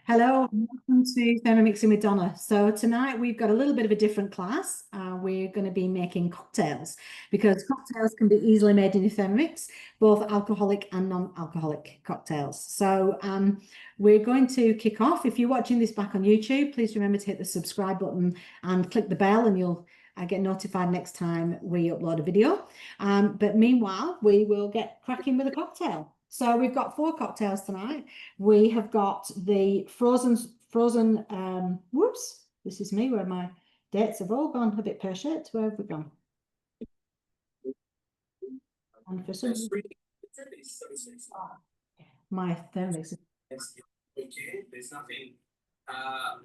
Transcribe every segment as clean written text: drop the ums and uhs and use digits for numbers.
Hello, and welcome to Thermomixing with Donna. So tonight we've got a little bit of a different class. We're going to be making cocktails because cocktails can be easily made in your Thermomix, both alcoholic and non-alcoholic cocktails. So we're going to kick off. If you're watching this back on YouTube, please remember to hit the subscribe button and click the bell and you'll get notified next time we upload a video. But meanwhile, we will get cracking with a cocktail. So we've got 4 cocktails tonight. We have got the frozen, whoops, this is me where my dates have all gone a bit pear-shaped. Where have we gone? And for some my Thermomix. Okay, there's nothing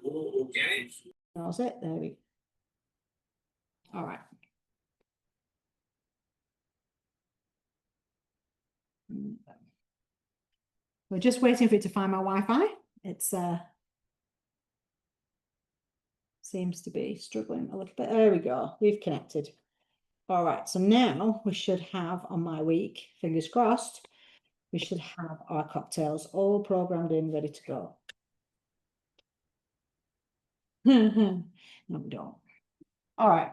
more organic. That was it. There we go. All right. We're just waiting for it to find my Wi-Fi. It's seems to be struggling a little bit. There we go. We've connected. All right. So now we should have on my week, fingers crossed, we should have our cocktails all programmed in, ready to go. No, we don't. All right.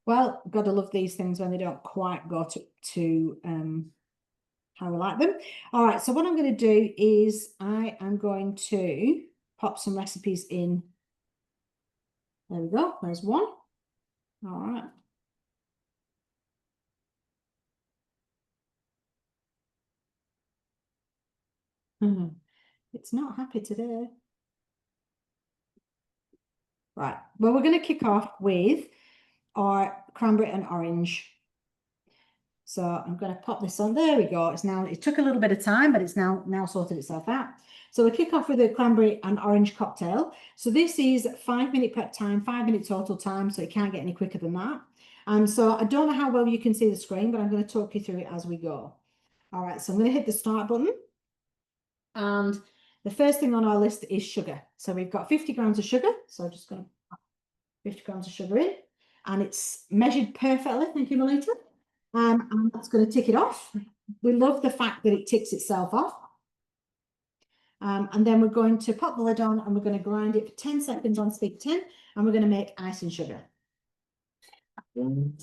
Well, gotta love these things when they don't quite go to how we like them. All right, so what I'm going to do is I am going to pop some recipes in. There we go. There's one. All right. It's not happy today. Right. Well, we're going to kick off with our cranberry and orange. So I'm going to pop this on. There we go. It's now, it took a little bit of time, but it's now sorted itself out. So we kick off with a cranberry and orange cocktail. So this is 5-minute prep time, 5-minute total time. So it can't get any quicker than that. So I don't know how well you can see the screen, but I'm going to talk you through it as we go. All right. So I'm going to hit the start button. And the first thing on our list is sugar. So we've got 50 grams of sugar. So I'm just going to put 50 grams of sugar in. And it's measured perfectly. Thank you, Melita. And that's going to tick it off. We love the fact that it ticks itself off. And then we're going to pop the lid on and we're going to grind it for 10 seconds on speed 10 and we're going to make icing sugar. And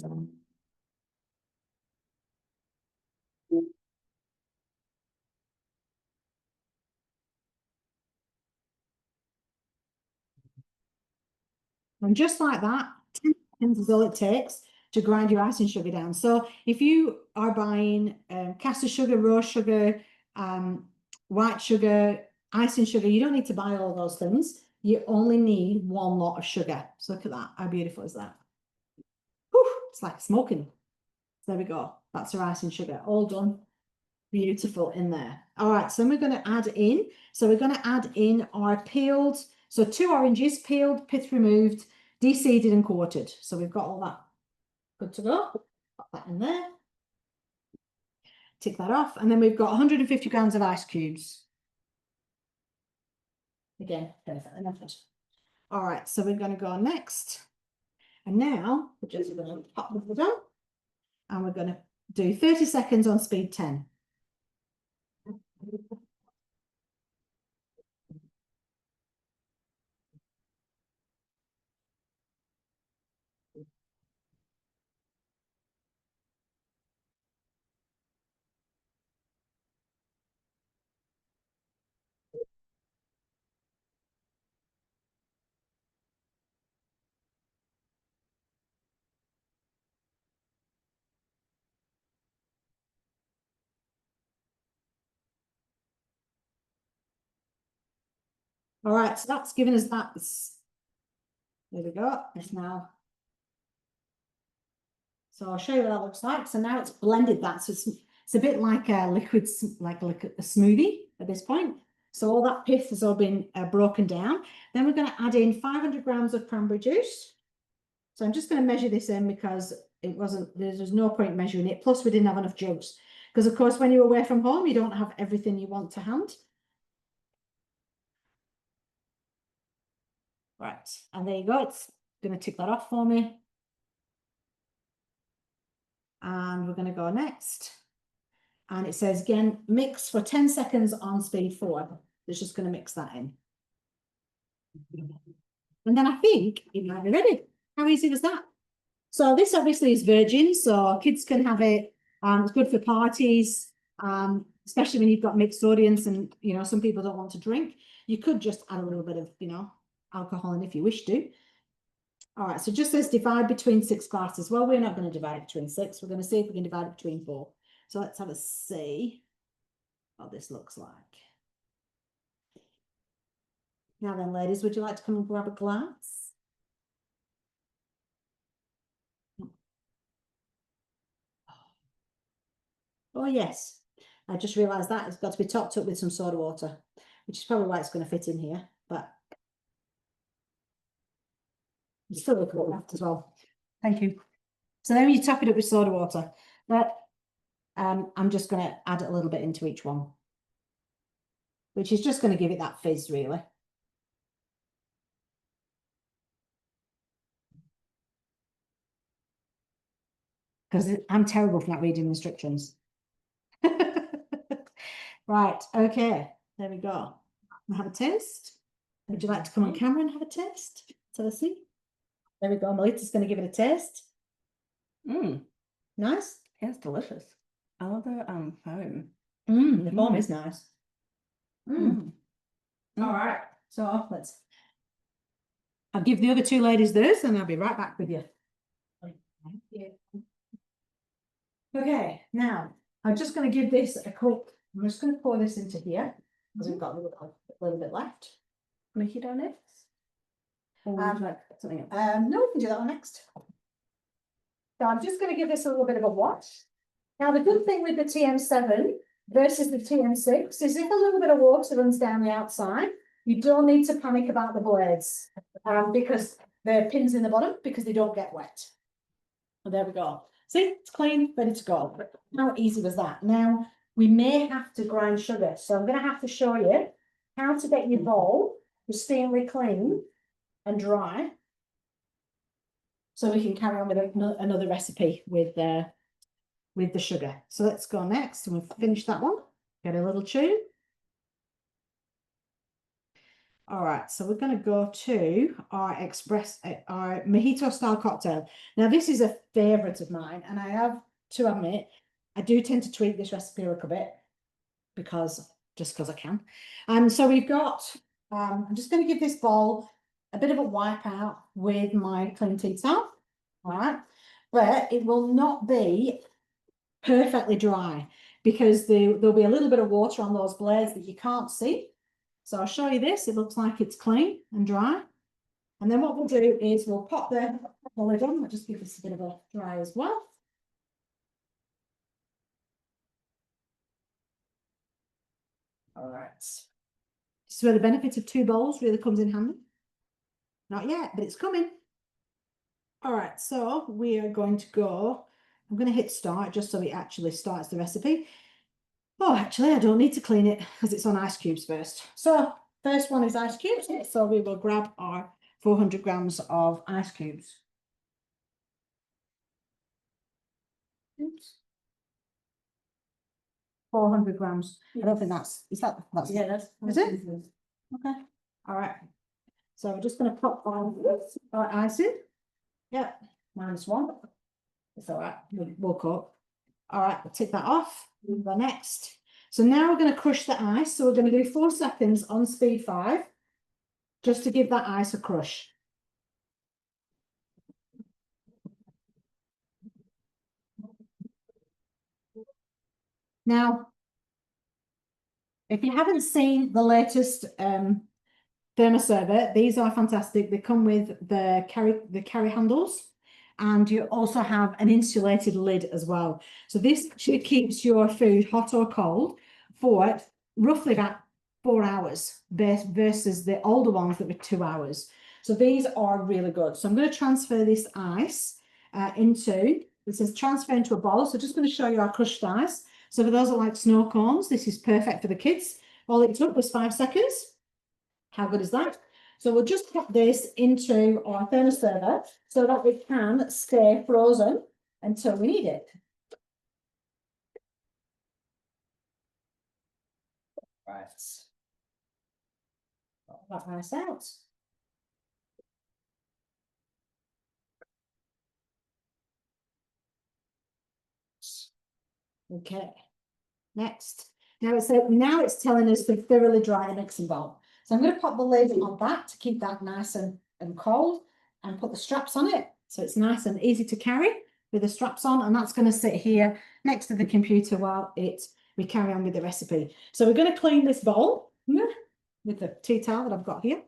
just like that, 10 seconds is all it takes to grind your icing sugar down. So if you are buying caster sugar, rose sugar, white sugar, icing sugar, you don't need to buy all those things. You only need 1 lot of sugar. So look at that. How beautiful is that? Whew, it's like smoking. There we go. That's our icing sugar. All done. Beautiful in there. All right. So we're going to add in. So we're going to add in our peeled. So 2 oranges, peeled, pith removed, de-seeded and quartered. So we've got all that good to go. Put that in there. Tick that off. And then we've got 150 grams of ice cubes. Again, perfect. Enough. All right. So we're going to go next. And now we're just going to pop the lid on. And we're going to do 30 seconds on speed 10. All right, so that's given us that. There we go. It's now. So I'll show you what that looks like. So now it's blended that. So it's a bit like a liquid, like a smoothie at this point. So all that pith has all been broken down. Then we're going to add in 500 grams of cranberry juice. So I'm just going to measure this in because it wasn't, there's no point measuring it. Plus we didn't have enough juice. Because of course, when you're away from home, you don't have everything you want to hand. Right, and there you go. It's going to tick that off for me. And we're going to go next. And it says, again, mix for 10 seconds on speed 4. that's just going to mix that in. And then I think it might be ready. How easy was that? So this obviously is virgin, so kids can have it. It's good for parties, especially when you've got mixed audience and, you know, some people don't want to drink. You could just add a little bit of, you know, alcohol in if you wish to. All right, so just says divide between 6 glasses. Well, we're not going to divide it between 6. We're going to see if we can divide it between 4. So let's have a see what this looks like. Now then, ladies, would you like to come and grab a glass? Oh, yes. I just realised that it's got to be topped up with some soda water, which is probably why it's going to fit in here, but it's still a bit left as well. Thank you. So then you top it up with soda water, but I'm just going to add a little bit into each one, which is just going to give it that fizz, really. Because I'm terrible for not reading instructions. Right, okay, there we go. We'll have a taste. Would you like to come on camera and have a taste? So let's see. There we go. Melita's going to give it a taste. Nice. Yeah, it's delicious. I love the foam. The foam is nice. All right. So I'll give the other 2 ladies this and I'll be right back with you. Okay, now I'm just going to give this a quick. I'm just going to pour this into here because we've got a little bit left. Make it on next. Or would you like something else? No, we can do that one next. So I'm just going to give this a little bit of a wash. Now, the good thing with the TM7 versus the TM6 is if a little bit of water runs down the outside, you don't need to panic about the blades because the pins in the bottom, because they don't get wet. Well, there we go. See, it's clean, ready to go. How easy was that? Now, we may have to grind sugar, so I'm going to have to show you how to get your bowl pristinely clean and dry, so we can carry on with another recipe with the sugar. So let's go next, and we'll finish that one. Get a little tune. All right, so we're going to go to our mojito style cocktail. Now, this is a favorite of mine, and I have to admit, I do tend to tweak this recipe a little bit just because I can. So we've got, I'm just going to give this bowl a bit of a wipe out with my clean tea towel. All right, but it will not be perfectly dry because there'll be a little bit of water on those blades that you can't see. So I'll show you this. It looks like it's clean and dry. And then what we'll do is we'll pop the lid on. I'll just give this a bit of a dry as well. All right. So where the benefit of 2 bowls really comes in handy. Not yet, but it's coming. All right, so we are going to go. I'm going to hit start just so it actually starts the recipe. Oh, actually, I don't need to clean it because it's on ice cubes first. So first one is ice cubes. So we will grab our 400 grams of ice cubes. Oops. 400 grams. I don't think that's that's Yeah, that's is it? Okay. All right. So we're just going to pop our ice in. Yep. -1. It's all right. We'll cook. All right, we'll take that off. We'll go next. So now we're going to crush the ice. So we're going to do 4 seconds on speed 5, just to give that ice a crush. Now, if you haven't seen the latest thermoserver, these are fantastic. They come with the carry handles, and you also have an insulated lid as well. So this actually keeps your food hot or cold for roughly about 4 hours versus the older ones that were 2 hours. So these are really good. So I'm going to transfer this ice into, it says transfer into a bowl. So just going to show you our crushed ice. So for those that like snow cones, this is perfect for the kids. All it took was 5 seconds. How good is that? So we'll just put this into our thermoserver so that it can stay frozen until we need it. Right. that nice out. Okay, next. Now it's telling us to thoroughly dry the mixing bowl. So I'm going to pop the lid on that to keep that nice and cold, and put the straps on it so it's nice and easy to carry with the straps on, and that's going to sit here next to the computer while we carry on with the recipe. So we're going to clean this bowl with the tea towel that I've got here.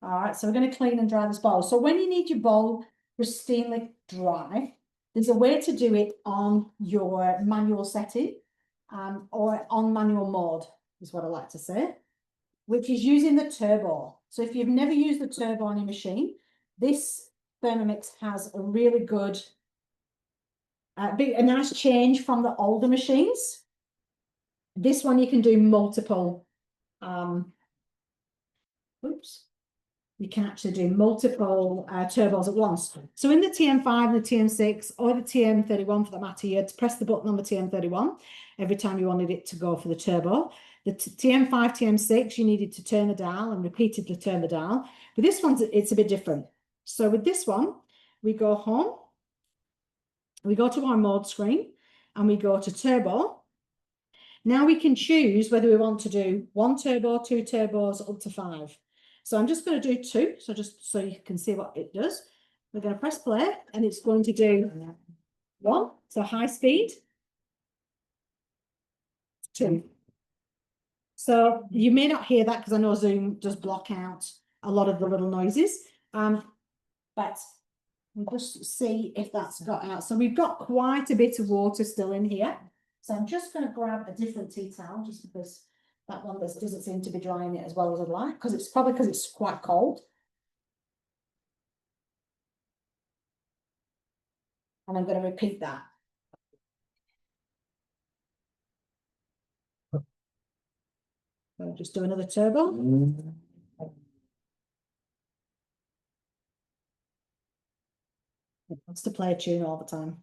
All right, so we're going to clean and dry this bowl. So when you need your bowl pristinely dry, there's a way to do it on your manual setting, or on manual mode is what I like to say, which is using the turbo. So if you've never used the turbo on your machine, this Thermomix has a really good, a nice change from the older machines. This one you can do multiple, you can actually do multiple turbos at once. So in the TM5, the TM6, or the TM31 for that matter, you had to press the button on the TM31 every time you wanted it to go for the turbo. The TM5, TM6, you needed to turn the dial and repeatedly turn the dial. But this one's, it's a bit different. So with this one, we go home, we go to our mode screen, and we go to turbo. Now we can choose whether we want to do 1 turbo, 2 turbos, up to 5. So I'm just going to do 2, so just so you can see what it does. We're going to press play, and it's going to do 1, so high speed, 2. So you may not hear that because I know Zoom does block out a lot of the little noises, but we'll just see if that's got out. So we've got quite a bit of water still in here. So I'm just going to grab a different tea towel, just because that one doesn't seem to be drying it as well as I'd like, because it's probably because it's quite cold. And I'm going to repeat that. I'll just do another turbo. It wants to play a tune all the time.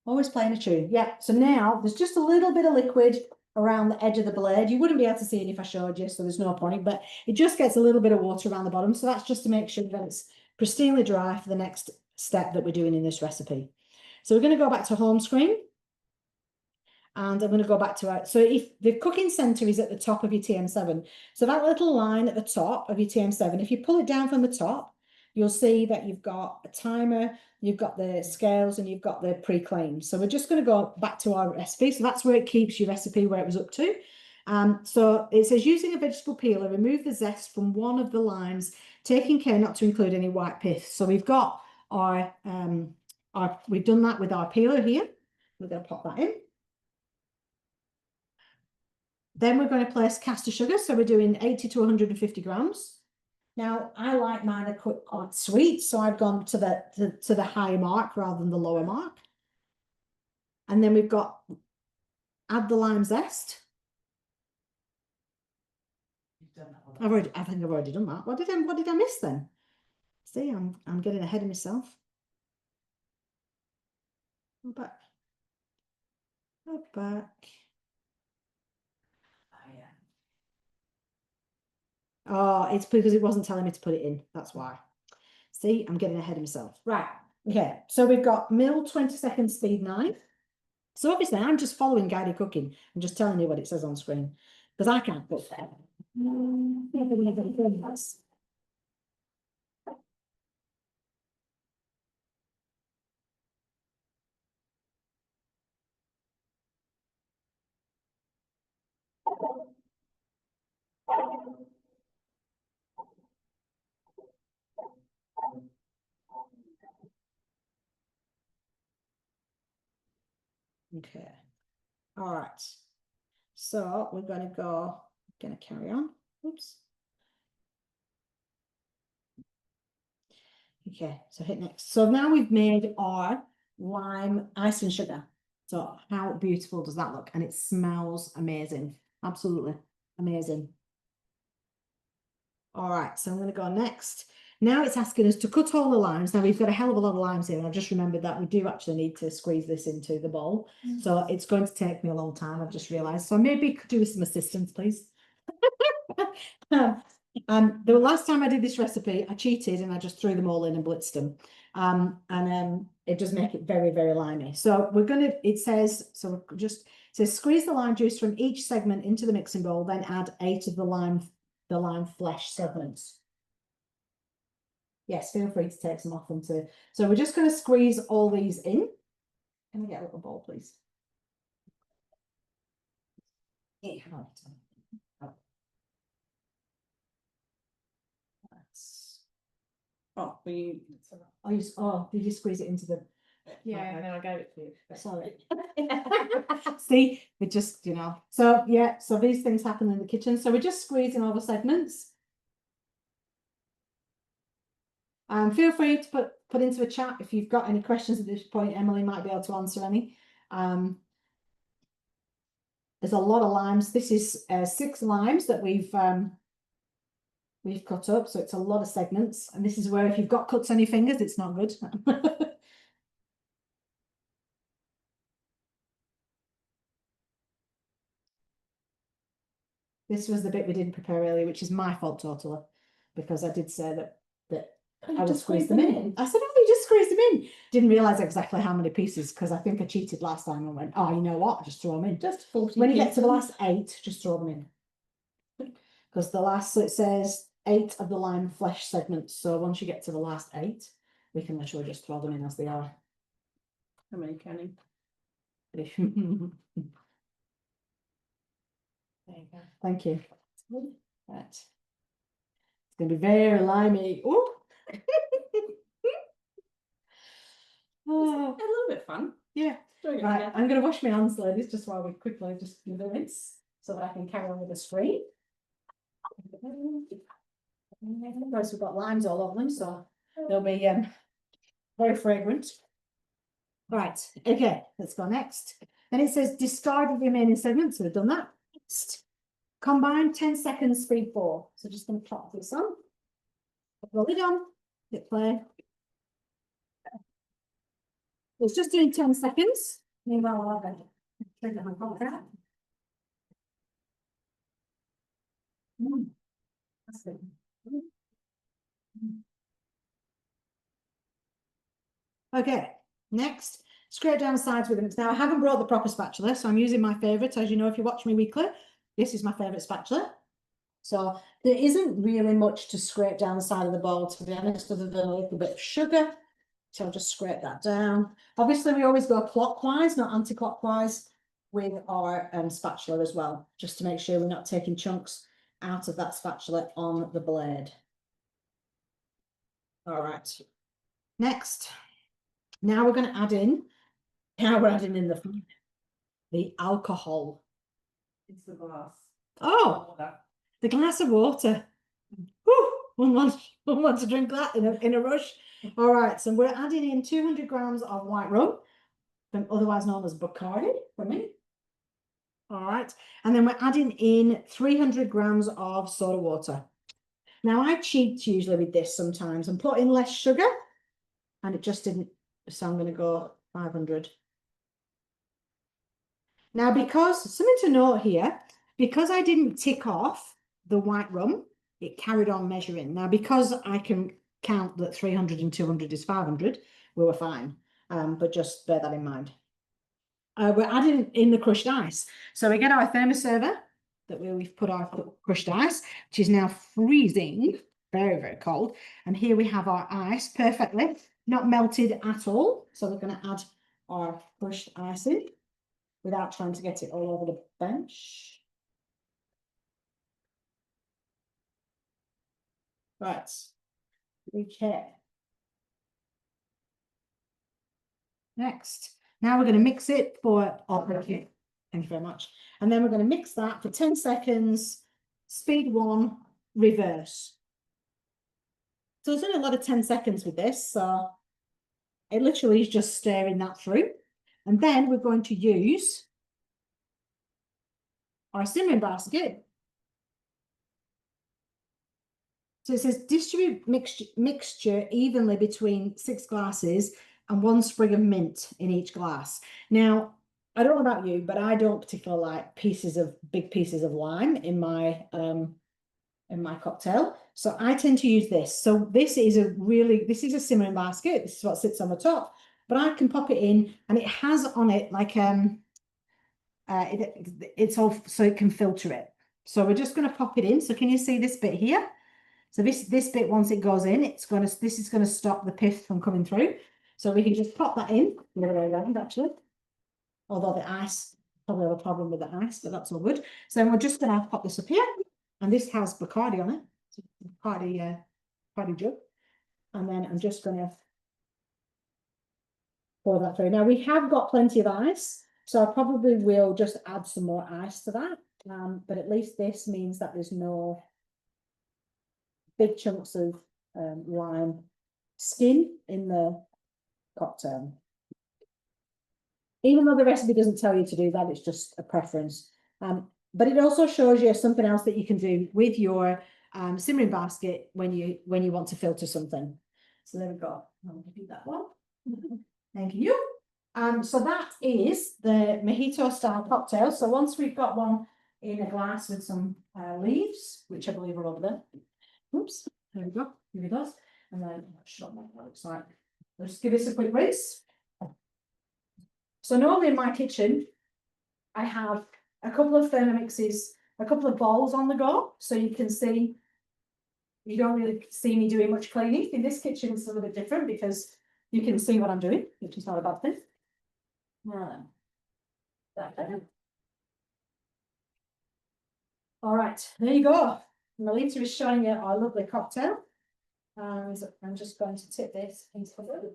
Always playing a tune. Yeah, so now there's just a little bit of liquid around the edge of the blade. You wouldn't be able to see it if I showed you, so there's no point, but it just gets a little bit of water around the bottom. So that's just to make sure that it's pristinely dry for the next step that we're doing in this recipe. So we're going to go back to home screen. And I'm going to go back to it. So if the cooking center is at the top of your TM7, so that little line at the top of your TM7, if you pull it down from the top, you'll see that you've got a timer, you've got the scales, and you've got the pre-clean. So we're just going to go back to our recipe. So that's where it keeps your recipe where it was up to. So it says, using a vegetable peeler, remove the zest from one of the limes, taking care not to include any white pith. So we've got we've done that with our peeler here. We're going to pop that in. Then we're going to place caster sugar. So we're doing 80 to 150 grams. Now, I like mine quite sweet, so I've gone to the higher mark rather than the lower mark. And then we've got, add the lime zest. I think I've already done that. What did I miss then? See, I'm getting ahead of myself. Go back. Go back. Oh, it's because it wasn't telling me to put it in. That's why. See, I'm getting ahead of myself. Right. Okay. So we've got mill 20-second speed 9. So obviously I'm just following guided cooking. I'm just telling you what it says on screen because I can't put that. Okay. All right. So we're going to carry on. Oops. Okay, so hit next. So now we've made our lime icing sugar. So how beautiful does that look? And it smells amazing. Absolutely amazing. All right, so I'm going to go next. Now it's asking us to cut all the limes. Now we've got a hell of a lot of limes here, and I've just remembered that we do actually need to squeeze this into the bowl. So it's going to take me a long time, I've just realised. So maybe could do with some assistance, please. The last time I did this recipe, I cheated and I just threw them all in and blitzed them. It does make it very, very limey. So we're gonna, it says, so we're just, it says squeeze the lime juice from each segment into the mixing bowl, then add 8 of the lime flesh segments. Yes, feel free to take some off them too. So we're just going to squeeze all these in. Can I get a little bowl, please? Yeah. Oh, we. Oh, did you squeeze it into the? Yeah, and then I gave it to you. Sorry. See, we just, you know. So yeah, so these things happen in the kitchen. So we're just squeezing all the segments. Feel free to put into a chat if you've got any questions at this point. Emily might be able to answer any. There's a lot of limes. This is 6 limes that we've cut up, so it's a lot of segments. And this is where if you've got cuts on your fingers, it's not good. This was the bit we didn't prepare earlier, which is my fault totally, because I did say that I would squeeze them in. I said, oh, you just squeeze them in. Didn't realise exactly how many pieces, because I think I cheated last time and went, oh, you know what? Just throw them in. Just 40 When you get to the last 8, just throw them in. Because the last, so it says 8 of the lime flesh segments. So once you get to the last 8, we can literally just throw them in as they are. How many can There you go. Thank you. Right. It's going to be very limey. Oh. Oh. A little bit fun. Yeah. Right, I'm going to wash my hands, ladies, just while we quickly just do the rinse so that I can carry on with the screen. Of course, we've got limes all over them, so they'll be very fragrant. Right, okay, let's go next. Then it says discard the remaining segments, so we've done that. Next, combine 10 seconds, speed 4. So just going to plop this on. Roll it on, hit play. It's just doing 10 seconds. Meanwhile, I'll have a trigger my contract. That's good. Okay, next, scrape down the sides with it. Now, I haven't brought the proper spatula, so I'm using my favourite. As you know, if you watch me weekly, this is my favourite spatula. So there isn't really much to scrape down the side of the bowl, to be honest, other than a little bit of sugar. So I'll just scrape that down. Obviously, we always go clockwise, not anti-clockwise, with our spatula as well, just to make sure we're not taking chunks out of that spatula on the blade. All right. Next, now we're going to add in, the alcohol. It's the glass. Oh, the glass of water. Whew, one wants to drink that in a rush. All right, so we're adding in 200 grams of white rum, otherwise known as Bacardi for me. All right, and then we're adding in 300 grams of soda water. Now, I cheat usually with this sometimes and put in less sugar, and it just didn't, so I'm going to go 500. Now, because, something to note here, because I didn't tick off the white rum, it carried on measuring. Now, because I can count that 300 and 200 is 500, we were fine, but just bear that in mind. We're adding in the crushed ice. So we get our thermoserver that we've put our crushed ice, which is now freezing, very, very cold. And here we have our ice perfectly, not melted at all. So we're going to add our crushed ice in without trying to get it all over the bench. Right. Okay. Next. Now we're going to mix it for, oh, thank you. Thank you very much. And then we're going to mix that for 10 seconds, speed 1, reverse. So there's only a lot of 10 seconds with this, so it literally is just stirring that through. And then we're going to use our simmering basket. So it says distribute mixture evenly between 6 glasses and 1 sprig of mint in each glass. Now, I don't know about you, but I don't particularly like big pieces of lime in my in my cocktail. So I tend to use this. So this is a simmering basket. This is what sits on the top, but I can pop it in and it has on it like, it's all so it can filter it. So we're just going to pop it in. So can you see this bit here? So this bit, once it goes in, this is going to stop the pith from coming through. So we can just pop that in the other way around, actually. Although the ice, probably have a problem with the ice, but that's all good. So then we're just going to pop this up here. And this has Bacardi on it. So Bacardi jug. And then I'm just going to pour that through. Now we have got plenty of ice, so I probably will just add some more ice to that. But at least this means that there's no big chunks of lime skin in the cocktail. Even though the recipe doesn't tell you to do that, it's just a preference. But it also shows you something else that you can do with your simmering basket when you want to filter something. So there we go. I'll do that one. Thank you. So that is the mojito style cocktail. So once we've got one in a glass with some leaves, which I believe are over there. Oops, there we go. Here it goes. And then show what that looks like. Let's give this a quick rinse. So normally in my kitchen, I have a couple of Thermomixes, a couple of bowls on the go. So you can see, you don't really see me doing much cleaning. In this kitchen, it's a little bit different because you can see what I'm doing, which is not a bad thing. Now then. All right, there you go. Melita is showing you our lovely cocktail. And I'm just going to tip this into the food.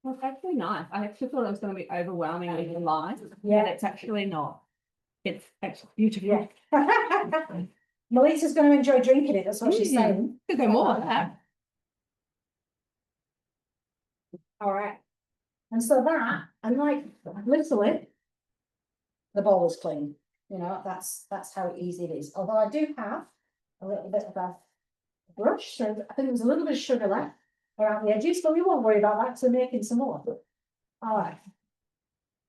Well, it's actually nice. I actually thought it was going to be overwhelmingly light. Yeah. But it's actually not. It's actually beautiful. Yeah. Melita's going to enjoy drinking it. That's what she's saying. Could go more of that. All right. And so that, and like literally, the bowl is clean. You know, that's how easy it is. Although I do have a little bit of a brush, so I think there's a little bit of sugar left around the edges, but we won't worry about that. So making some more. All right.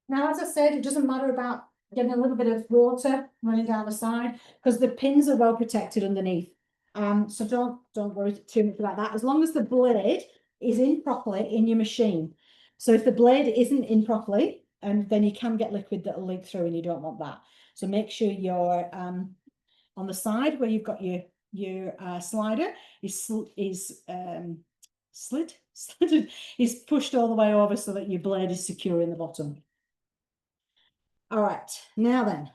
Now, as I said, it doesn't matter about getting a little bit of water running down the side because the pins are well protected underneath. So don't worry too much about that. As long as the blade is in properly in your machine. So if the blade isn't in properly, then you can get liquid that'll leak through, and you don't want that. So make sure you're on the side where you've got your slider is pushed all the way over so that your blade is secure in the bottom. All right, now then.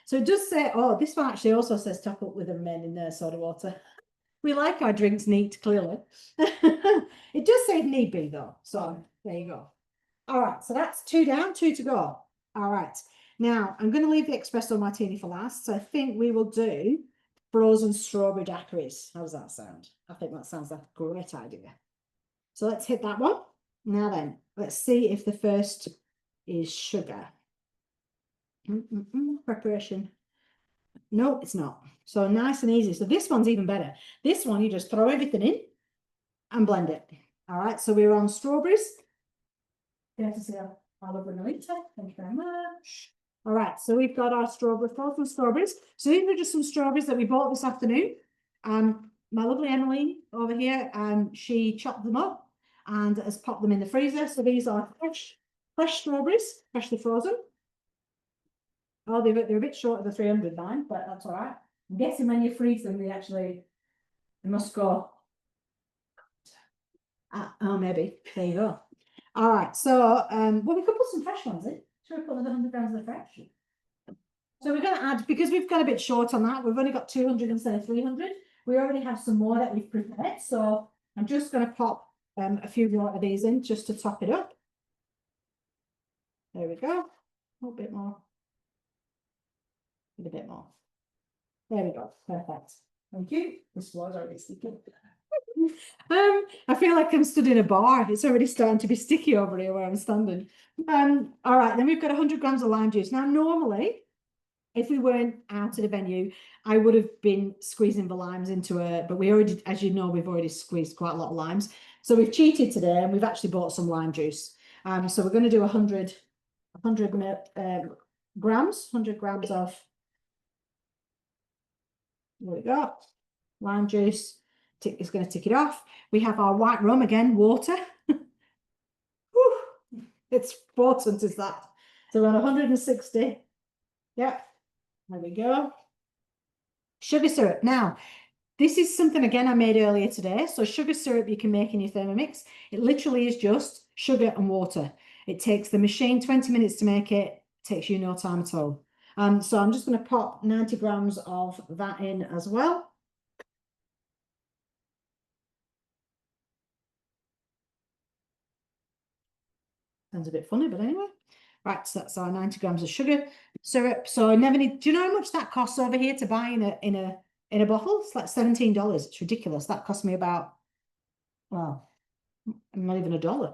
So it does say, oh, this one actually also says top up with a remaining soda water. We like our drinks neat, clearly. It does say need be though. So there you go. All right, so that's 2 down, 2 to go. All right, now I'm going to leave the espresso martini for last. So I think we will do frozen strawberry daiquiris. How does that sound? I think that sounds like a great idea. So let's hit that one. Now then, let's see if the first is sugar. Preparation. No, it's not. So nice and easy. So this one's even better. This one, you just throw everything in and blend it. All right, so we're on strawberries. Get to see our lovely Melita. Thank you very much. All right, so we've got our frozen strawberries. So these are just some strawberries that we bought this afternoon. My lovely Emmeline over here, she chopped them up and has popped them in the freezer. So these are fresh strawberries, freshly frozen. Oh, they're a bit short of the 300 line, but that's all right. I'm guessing when you freeze them, they must go. Oh, maybe. There you go. All right. So, well, we could put some fresh ones in. Should we put the 100 grams of the fresh? So we're going to add, because we've got a bit short on that, we've only got 200 instead of 300. We already have some more that we've prepared. So I'm just going to pop a few more of these in just to top it up. There we go. A little bit more. A bit more. There we go. Perfect. Thank you. This was already sticky. I feel like I'm stood in a bar. It's already starting to be sticky over here where I'm standing. All right, then we've got 100 grams of lime juice. Now, normally, if we weren't out at a venue, I would have been squeezing the limes into but we already, as you know, we've already squeezed quite a lot of limes. So we've cheated today and we've actually bought some lime juice. So we're going to do 100 grams of There we go. Lime juice. It's going to tick it off. We have our white rum again, water. Whew, it's potent, is that? So around 160. Yep. There we go. Sugar syrup. Now, this is something again I made earlier today. So sugar syrup you can make in your Thermomix. It literally is just sugar and water. It takes the machine 20 minutes to make it. Takes you no time at all. So I'm just going to pop 90 grams of that in as well. Sounds a bit funny, but anyway. Right, so that's our 90 grams of sugar syrup. So I never need. Do you know how much that costs over here to buy in a bottle? It's like $17. It's ridiculous. That cost me about, well, not even $1.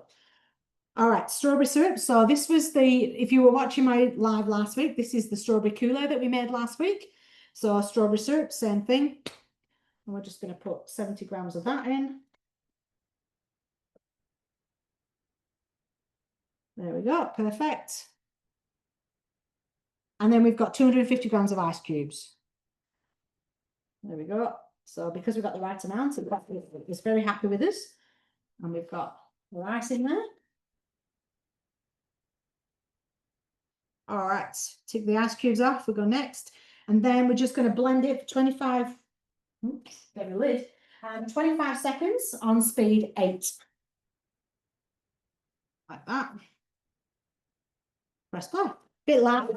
All right, strawberry syrup. So this was if you were watching my live last week, this is the strawberry Kool-Aid that we made last week. So strawberry syrup, same thing. And we're just going to put 70 grams of that in. There we go, perfect. And then we've got 250 grams of ice cubes. There we go. So because we've got the right amount, it's very happy with us. And we've got the ice in there. All right, take the ice cubes off, we go next. And then we're just going to blend it for 25, oops, get the lid, 25 seconds on speed 8. Like that. Press play. Bit loud.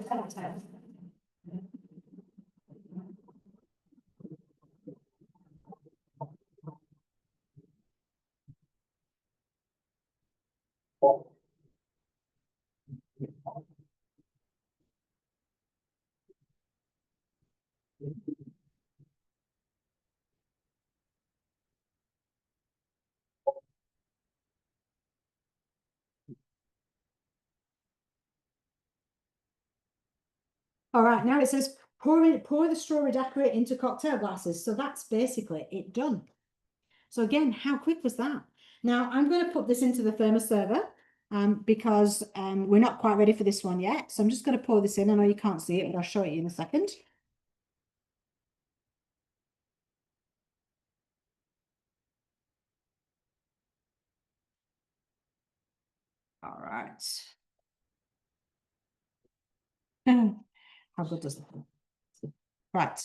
All right, now it says pour the strawberry daiquiri into cocktail glasses. So that's basically it done. So again, how quick was that? Now I'm going to put this into the thermoserver because we're not quite ready for this one yet. So I'm just going to pour this in. I know you can't see it, but I'll show it you in a second. All right. How good does that look? Right,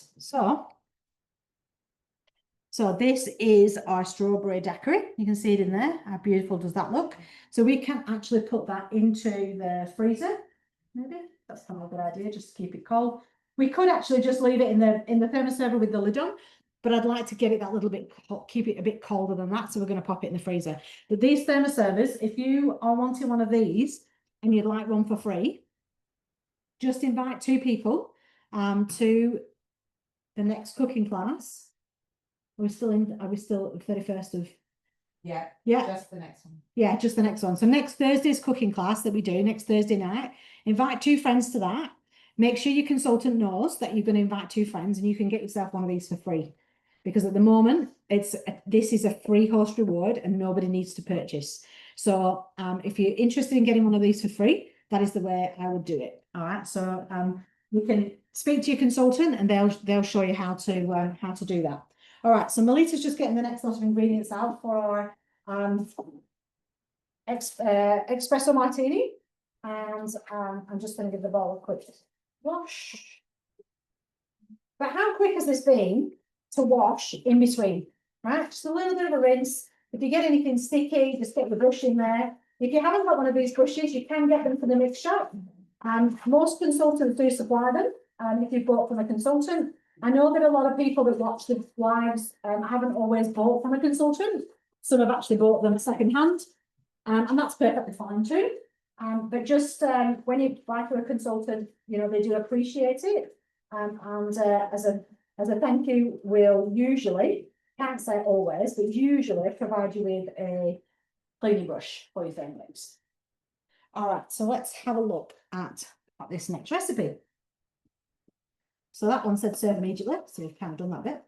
so this is our strawberry daiquiri. You can see it in there. How beautiful does that look? So we can actually put that into the freezer. Maybe that's kind of a good idea, just to keep it cold. We could actually just leave it in the thermoserver with the lid on, but I'd like to get it that little bit hot, keep it a bit colder than that. So we're going to pop it in the freezer. But these thermoservers, if you are wanting one of these and you'd like one for free, just invite 2 people to the next cooking class. Are we still 31st of? Yeah, Yeah, just the next one. yeah, just the next one. So next Thursday's cooking class that we do next Thursday night. Invite 2 friends to that. Make sure your consultant knows that you're going to invite 2 friends, and you can get yourself one of these for free. Because at the moment, this is a free host reward and nobody needs to purchase. So if you're interested in getting one of these for free, that is the way I would do it. All right. So you can speak to your consultant and they'll show you how to do that. All right, so Melita's just getting the next lot of ingredients out for our espresso martini. And I'm just going to give the bowl a quick wash. But how quick has this been to wash in between? Right, just a little bit of a rinse. If you get anything sticky, just get the brush in there. If you haven't got one of these brushes, you can get them from the mix shop. Most consultants do supply them. If you've bought from a consultant. I know that a lot of people that watch the lives haven't always bought from a consultant. Some have actually bought them secondhand, and that's perfectly fine too. But just when you buy from a consultant, you know, they do appreciate it. And as a thank you, we'll usually, can't say always, but usually provide you with a cleaning brush for your Thermomix. All right, so let's have a look at this next recipe. So that one said serve immediately, so we've kind of done that bit.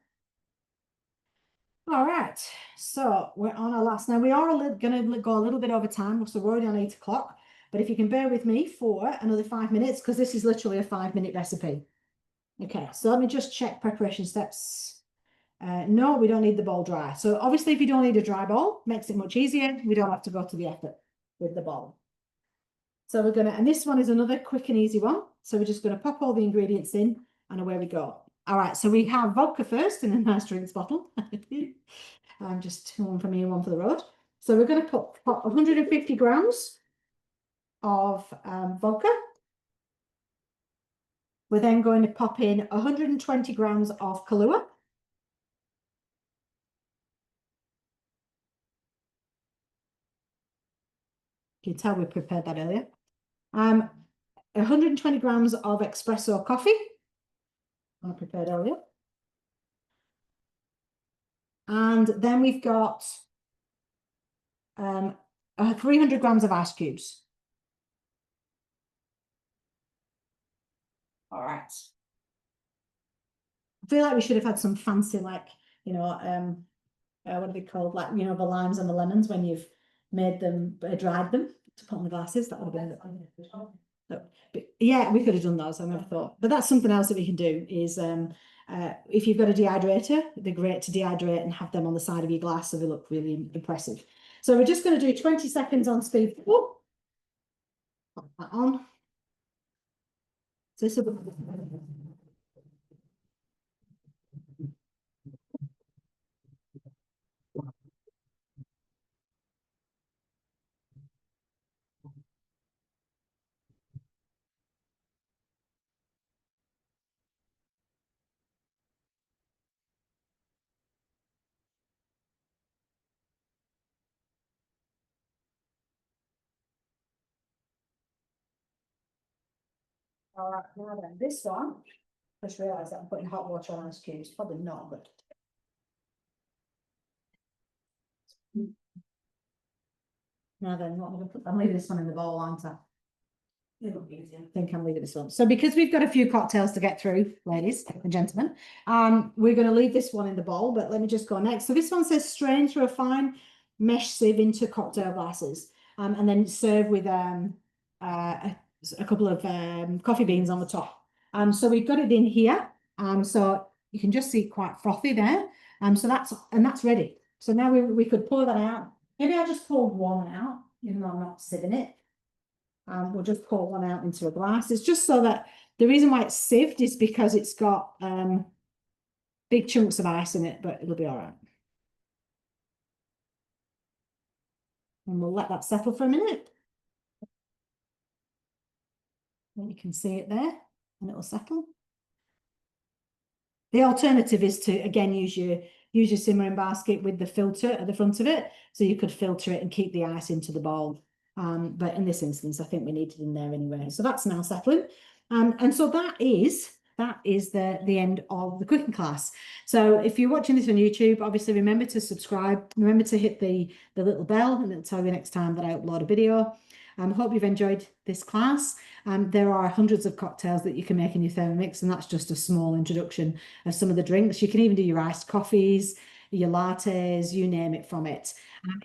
All right, so we're on our last. Now we are going to go a little bit over time, so we're already on 8 o'clock. But if you can bear with me for another 5 minutes, because this is literally a 5-minute recipe. Okay, so let me just check preparation steps. No, we don't need the bowl dry. So obviously if you don't need a dry bowl, makes it much easier. We don't have to go to the effort with the bowl. So we're gonna, and this one is another quick and easy one. So we're just gonna pop all the ingredients in and away we go. All right, so we have vodka first in a nice drinks bottle. Just one for me and one for the road. So we're gonna put 150 grams of vodka. We're then going to pop in 120 grams of Kahlua. You can tell we prepared that earlier. 120 grams of espresso coffee. I prepared earlier. And then we've got 300 grams of ice cubes. All right. I feel like we should have had some fancy, like, you know, what are they called? Like, you know, the limes and the lemons when you've made them, dried them to put in the glasses. That would have been. But yeah, we could have done those. I never thought. But that's something else that we can do is if you've got a dehydrator, they're great to dehydrate and have them on the side of your glass so they look really impressive. So we're just going to do 20 seconds on speed. Pop that on. So this will all right, now then, this one, I just realised that I'm putting hot water on ice cubes. Probably not, but. Now then, what am I going to put? I'm leaving this one in the bowl, aren't I? I think I'm leaving this one. So because we've got a few cocktails to get through, ladies and gentlemen, we're going to leave this one in the bowl, but let me just go next. So this one says strain through a fine mesh sieve into cocktail glasses, and then serve with a couple of coffee beans on the top. So we've got it in here. So you can just see quite frothy there. So that's ready. So now we could pour that out. Maybe I'll just pour one out, even though I'm not sieving it. We'll just pour one out into a glass. It's just so that the reason why it's sieved is because it's got big chunks of ice in it, but it'll be all right. And we'll let that settle for a minute. And you can see it there, and it'll settle. The alternative is to, again, use your simmering basket with the filter at the front of it. So you could filter it and keep the ice into the bowl. But in this instance, I think we need it in there anyway. So that's now settling. And so that is the end of the cooking class. So if you're watching this on YouTube, obviously remember to subscribe. Remember to hit the little bell, and it'll tell you next time that I upload a video. Hope you've enjoyed this class. There are hundreds of cocktails that you can make in your Thermomix, and that's just a small introduction of some of the drinks. You can even do your iced coffees, your lattes, you name it from it.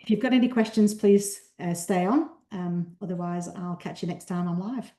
If you've got any questions, please stay on. Otherwise, I'll catch you next time I'm live.